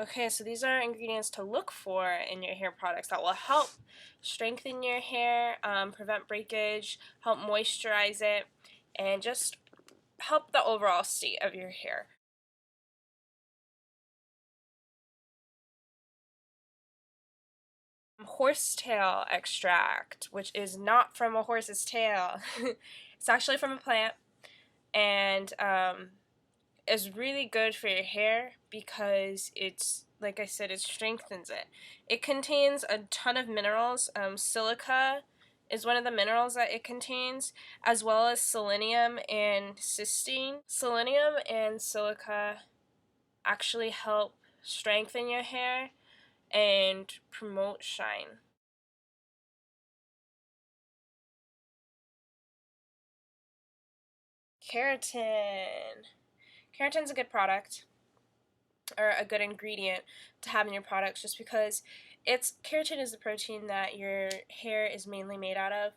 Okay, so these are ingredients to look for in your hair products that will help strengthen your hair, prevent breakage, help moisturize it, and just help the overall state of your hair. Horsetail extract, which is not from a horse's tail. It's actually from a plant, and is really good for your hair because it's, like I said, it strengthens it. It contains a ton of minerals. Silica is one of the minerals that it contains, as well as selenium and cysteine. Selenium and silica actually help strengthen your hair and promote shine. Keratin. Keratin's a good product, or a good ingredient to have in your products, just because keratin is the protein that your hair is mainly made out of.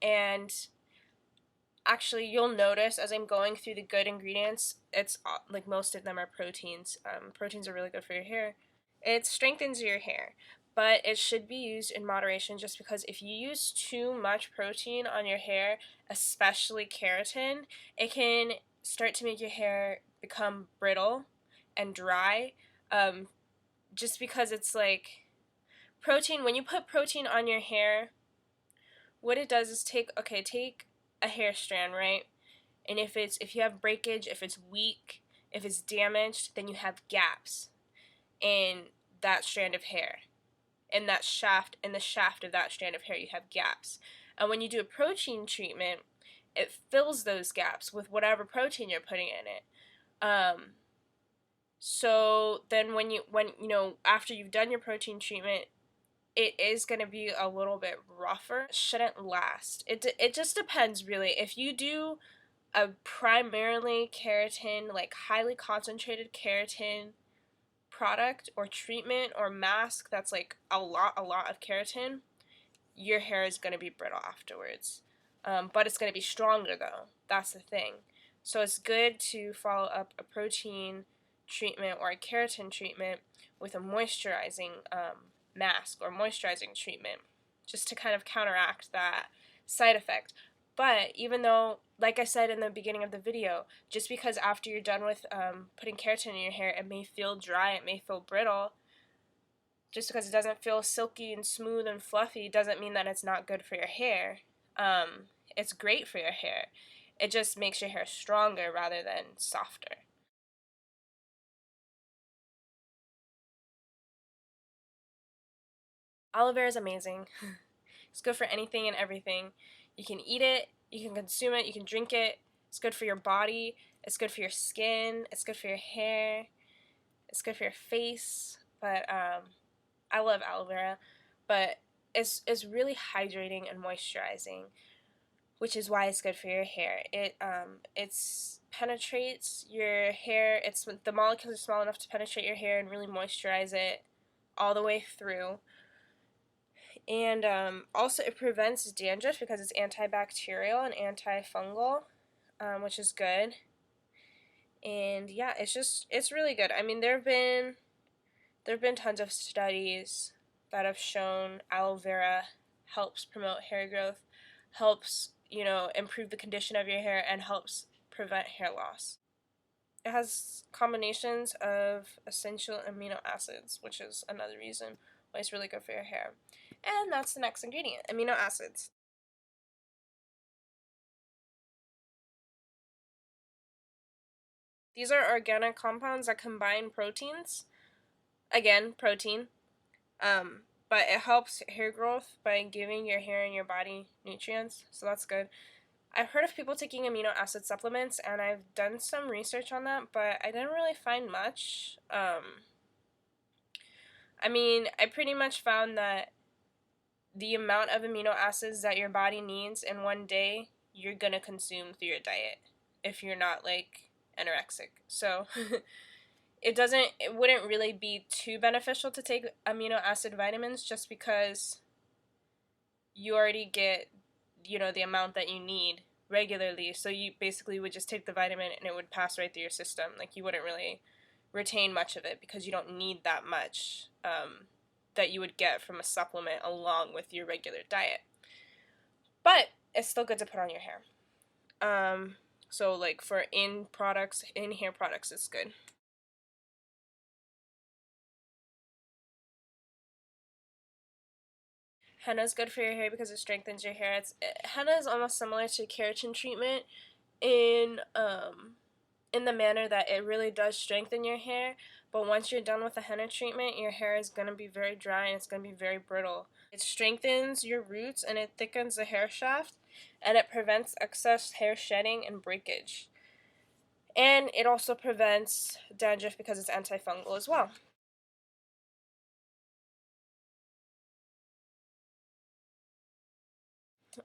And actually, you'll notice as I'm going through the good ingredients, it's like most of them are proteins. Proteins are really good for your hair. It strengthens your hair, but it should be used in moderation, just because if you use too much protein on your hair, especially keratin, it can start to make your hair become brittle and dry. Um, just because it's like protein, when you put protein on your hair, what it does is take a hair strand, right? And if you have breakage, if it's weak, if it's damaged, then you have gaps in that strand of hair. In the shaft of that strand of hair, you have gaps. And when you do a protein treatment, it fills those gaps with whatever protein you're putting in it. So then when after you've done your protein treatment, it is going to be a little bit rougher. It shouldn't last. It just depends, really. If you do a primarily keratin, like highly concentrated keratin product or treatment or mask that's like a lot of keratin, your hair is going to be brittle afterwards. But it's going to be stronger, though. That's the thing. So it's good to follow up a protein treatment or a keratin treatment with a moisturizing mask or moisturizing treatment, just to kind of counteract that side effect. But even though, like I said in the beginning of the video, just because after you're done with putting keratin in your hair, it may feel dry, it may feel brittle, just because it doesn't feel silky and smooth and fluffy doesn't mean that it's not good for your hair. It's great for your hair. It just makes your hair stronger rather than softer. Aloe vera is amazing. It's good for anything and everything. You can eat it, you can consume it, you can drink it. It's good for your body, it's good for your skin, it's good for your hair, it's good for your face. But I love aloe vera, but it's really hydrating and moisturizing, which is why it's good for your hair. It's penetrates your hair. The molecules are small enough to penetrate your hair and really moisturize it all the way through. And also, it prevents dandruff because it's antibacterial and antifungal, which is good. And yeah, it's really good. I mean, there have been tons of studies that have shown aloe vera helps promote hair growth, helps improve the condition of your hair, and helps prevent hair loss. It has combinations of essential amino acids, which is another reason why it's really good for your hair. And that's the next ingredient, amino acids. These are organic compounds that combine proteins. Again, protein. But it helps hair growth by giving your hair and your body nutrients, so that's good. I've heard of people taking amino acid supplements, and I've done some research on that, but I didn't really find much. I mean, I pretty much found that the amount of amino acids that your body needs in one day, you're gonna consume through your diet if you're not like anorexic. So it wouldn't really be too beneficial to take amino acid vitamins, just because you already get the amount that you need regularly, so you basically would just take the vitamin and it would pass right through your system. Like, you wouldn't really retain much of it because you don't need that much that you would get from a supplement along with your regular diet. But it's still good to put on your hair. So like for in hair products, it's good. Henna is good for your hair because it strengthens your hair. Henna is almost similar to keratin treatment in the manner that it really does strengthen your hair, but once you're done with the henna treatment, your hair is going to be very dry and it's going to be very brittle. It strengthens your roots and it thickens the hair shaft, and it prevents excess hair shedding and breakage. And it also prevents dandruff because it's antifungal as well.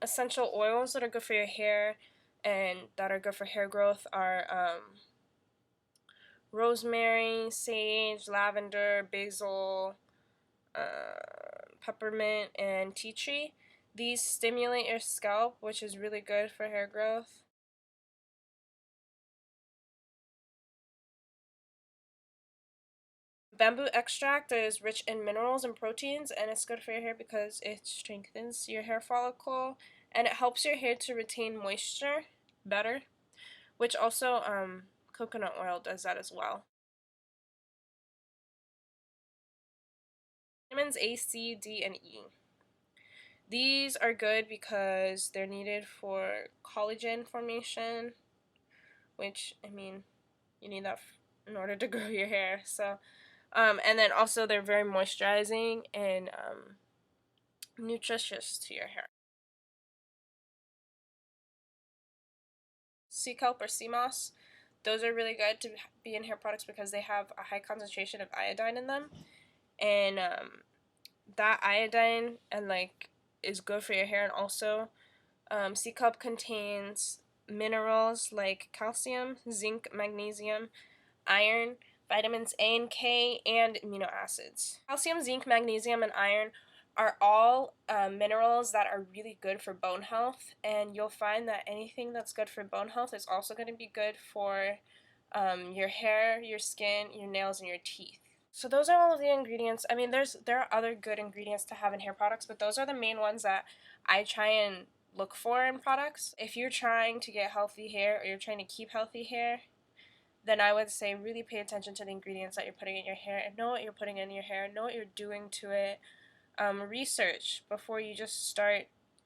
Essential oils that are good for your hair and that are good for hair growth are rosemary, sage, lavender, basil, peppermint, and tea tree. These stimulate your scalp, which is really good for hair growth. Bamboo extract is rich in minerals and proteins, and it's good for your hair because it strengthens your hair follicle and it helps your hair to retain moisture better, which also coconut oil does that as well. Vitamins A, C, D, and E. These are good because they're needed for collagen formation, which, I mean, you need that in order to grow your hair. So, and then also they're very moisturizing and nutritious to your hair. Sea kelp or sea moss, those are really good to be in hair products because they have a high concentration of iodine in them, and that iodine and like is good for your hair. And also, sea kelp contains minerals like calcium, zinc, magnesium, iron, vitamins A and K, and amino acids. Calcium, zinc, magnesium, and iron are all minerals that are really good for bone health, and you'll find that anything that's good for bone health is also going to be good for your hair, your skin, your nails, and your teeth. So those are all of the ingredients. I mean, there are other good ingredients to have in hair products, but those are the main ones that I try and look for in products. If you're trying to get healthy hair or you're trying to keep healthy hair, then I would say really pay attention to the ingredients that you're putting in your hair and know what you're putting in your hair, know what you're doing to it. Research before you just start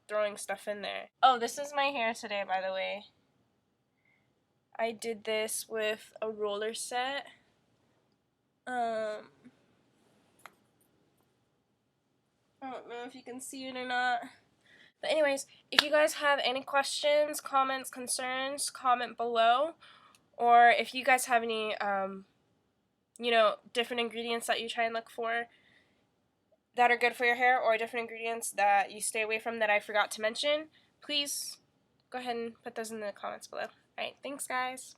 throwing stuff in there. Oh, this is my hair today, by the way. I did this with a roller set. I don't know if you can see it or not. But anyways, if you guys have any questions, comments, concerns, comment below. Or if you guys have any, different ingredients that you try and look for that are good for your hair, or different ingredients that you stay away from that I forgot to mention, please go ahead and put those in the comments below. Alright, thanks guys.